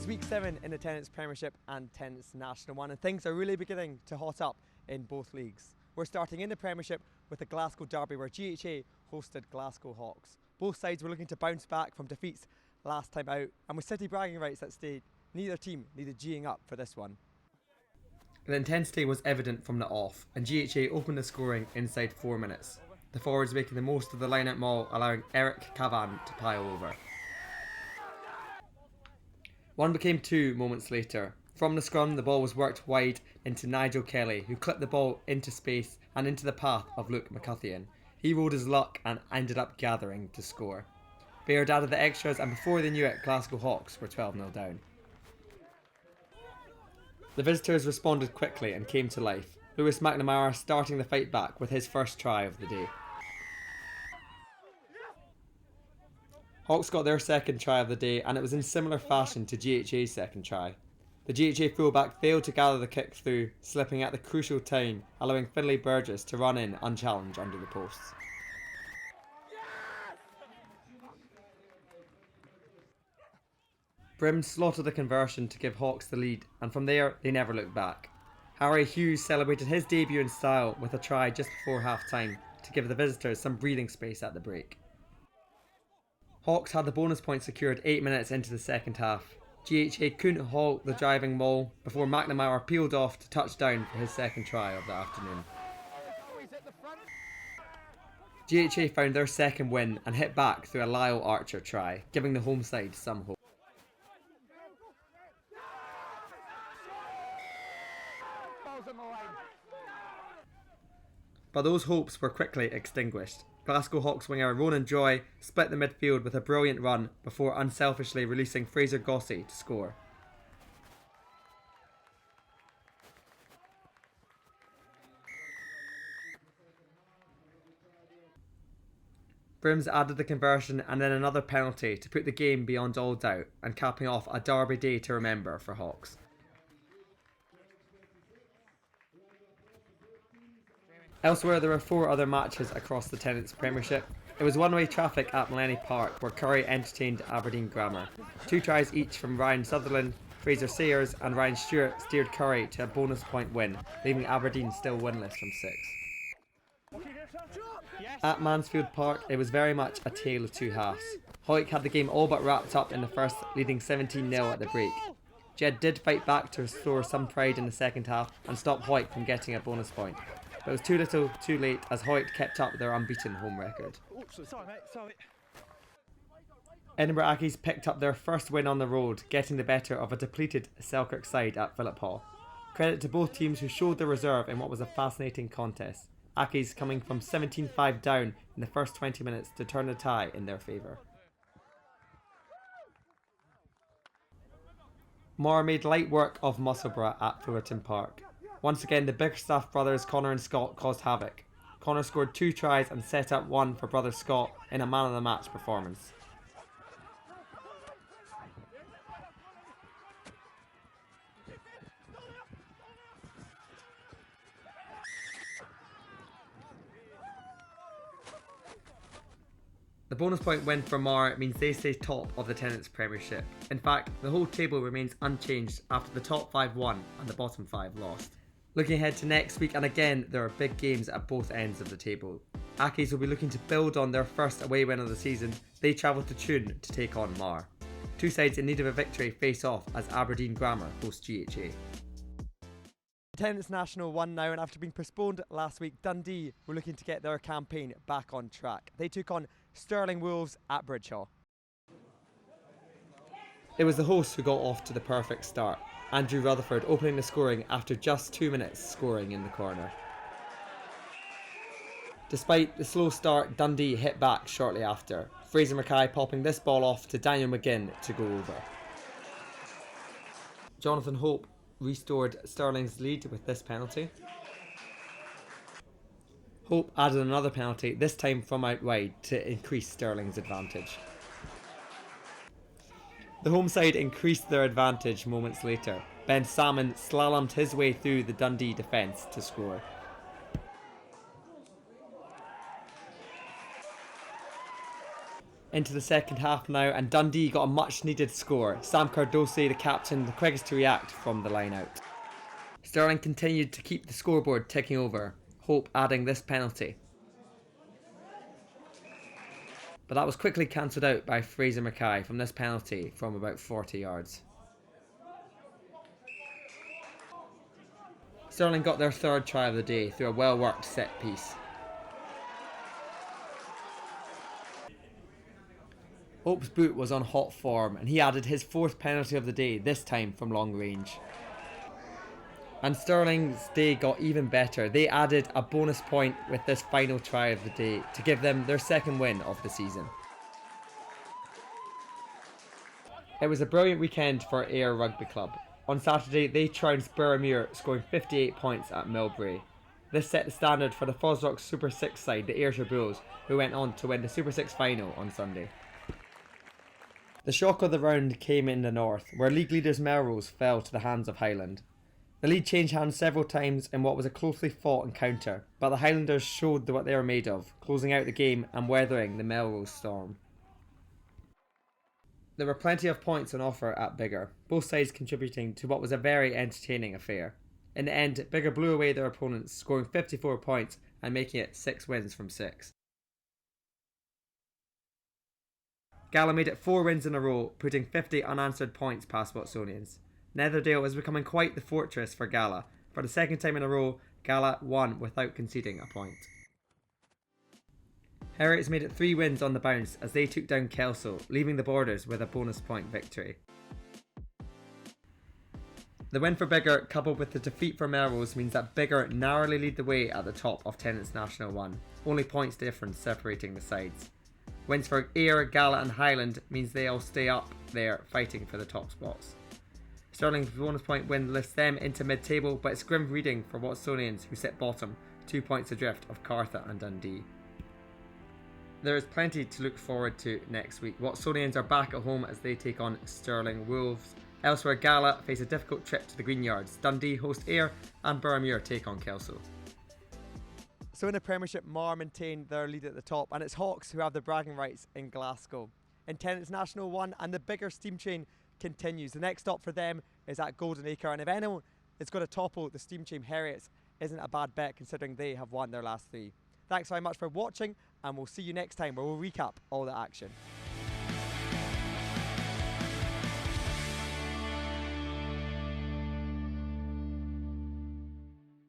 week 7 in the Tennent's Premiership and Tennent's National 1, and things are really beginning to hot up in both leagues. We're starting in the Premiership with the Glasgow derby where GHA hosted Glasgow Hawks. Both sides were looking to bounce back from defeats last time out, and with City bragging rights at stake, neither team needed G'ing up for this one. The intensity was evident from the off, and GHA opened the scoring inside 4 minutes. The forwards making the most of the line-out maul, allowing Eric Cavan to pile over. One became two moments later. From the scrum, the ball was worked wide into Nigel Kelly, who clipped the ball into space and into the path of Luke McCutcheon. He rolled his luck and ended up gathering to score. Baird added the extras, and before they knew it, Glasgow Hawks were 12-0 down. The visitors responded quickly and came to life, Lewis McNamara starting the fight back with his first try of the day. Hawks got their second try of the day, and it was in similar fashion to GHA's second try. The GHA fullback failed to gather the kick through, slipping at the crucial time, allowing Finlay Burgess to run in unchallenged under the posts. Brim slaughtered the conversion to give Hawks the lead, and from there they never looked back. Harry Hughes celebrated his debut in style with a try just before half-time to give the visitors some breathing space at the break. Hawks had the bonus point secured 8 minutes into the second half. GHA couldn't halt the driving maul before McNamara peeled off to touchdown for his second try of the afternoon. GHA found their second win and hit back through a Lyle Archer try, giving the home side some hope. But those hopes were quickly extinguished. Glasgow Hawks winger Ronan Joy split the midfield with a brilliant run before unselfishly releasing Fraser Gossey to score. Brims added the conversion and then another penalty to put the game beyond all doubt and capping off a derby day to remember for Hawks. Elsewhere, there were 4 other matches across the Tennent's Premiership. It was one-way traffic at Millennium Park where Curry entertained Aberdeen Grammar. 2 tries each from Ryan Sutherland, Fraser Sayers and Ryan Stewart steered Curry to a bonus point win, leaving Aberdeen still winless from 6. At Mansfield Park, it was very much a tale of two halves. Hoyk had the game all but wrapped up in the first, leading 17-0 at the break. Jed did fight back to restore some pride in the second half and stop Hoyk from getting a bonus point. But it was too little, too late, as Hoyt kept up their unbeaten home record. Edinburgh Accies picked up their first win on the road, getting the better of a depleted Selkirk side at Phillip Hall. Credit to both teams who showed their reserve in what was a fascinating contest. Accies coming from 17-5 down in the first 20 minutes to turn the tie in their favour. Moore made light work of Musselburgh at Fullerton Park. Once again, the Bickerstaff brothers Connor and Scott caused havoc. Connor scored 2 tries and set up one for brother Scott in a man-of-the-match performance. The bonus point win for Mar means they stay top of the Tennent's Premiership. In fact, the whole table remains unchanged after the top 5 won and the bottom 5 lost. Looking ahead to next week, and again there are big games at both ends of the table. Accies will be looking to build on their first away win of the season. They travel to Tune to take on Mar. 2 sides in need of a victory face off as Aberdeen Grammar host GHA. Tennent's National 1 now, and after being postponed last week, Dundee were looking to get their campaign back on track. They took on Stirling Wolves at Bridgehaugh. It was the hosts who got off to the perfect start. Andrew Rutherford opening the scoring after just 2 minutes scoring in the corner. Despite the slow start, Dundee hit back shortly after. Fraser Mackay popping this ball off to Daniel McGinn to go over. Jonathan Hope restored Stirling's lead with this penalty. Hope added another penalty, this time from out wide, to increase Stirling's advantage. The home side increased their advantage moments later. Ben Salmon slalomed his way through the Dundee defence to score. Into the second half now, and Dundee got a much needed score. Sam Cardosi, the captain, the quickest to react from the line out. Stirling continued to keep the scoreboard ticking over, Hope adding this penalty. But that was quickly cancelled out by Fraser Mackay from this penalty from about 40 yards. Stirling got their third try of the day through a well-worked set piece. Hope's boot was on hot form and he added his fourth penalty of the day, this time from long range. And Stirling's day got even better. They added a bonus point with this final try of the day to give them their second win of the season. It was a brilliant weekend for Ayr Rugby Club. On Saturday, they trounced Boroughmuir, scoring 58 points at Millbrae. This set the standard for the Fosrock Super 6 side, the Ayrshire Bulls, who went on to win the Super 6 final on Sunday. The shock of the round came in the north, where league leaders Melrose fell to the hands of Highland. The lead changed hands several times in what was a closely fought encounter, but the Highlanders showed what they were made of, closing out the game and weathering the Melrose storm. There were plenty of points on offer at Biggar, both sides contributing to what was a very entertaining affair. In the end, Biggar blew away their opponents, scoring 54 points and making it 6 wins from 6. Gala made it 4 wins in a row, putting 50 unanswered points past Watsonians. Netherdale is becoming quite the fortress for Gala. For the second time in a row, Gala won without conceding a point. Heriots made it 3 wins on the bounce as they took down Kelso, leaving the Borders with a bonus point victory. The win for Biggar, coupled with the defeat for Melrose, means that Biggar narrowly lead the way at the top of Tennent's National 1, only points difference separating the sides. Wins for Ayr, Gala and Highland means they all stay up there fighting for the top spots. Stirling's bonus point win lifts them into mid-table, but it's grim reading for Watsonians, who sit bottom, 2 points adrift of Cartha and Dundee. There is plenty to look forward to next week. Watsonians are back at home as they take on Stirling Wolves. Elsewhere, Gala face a difficult trip to the Green Yards. Dundee host Ayr and Boroughmuir take on Kelso. So in the Premiership, Mar maintain their lead at the top, and it's Hawks who have the bragging rights in Glasgow. In Tennent's National 1, and the Biggar steam train continues. The next stop for them is at Golden Acre, and if anyone is going to topple the steam train, Heriots isn't a bad bet considering they have won their last 3. Thanks very much for watching, and we'll see you next time where we'll recap all the action.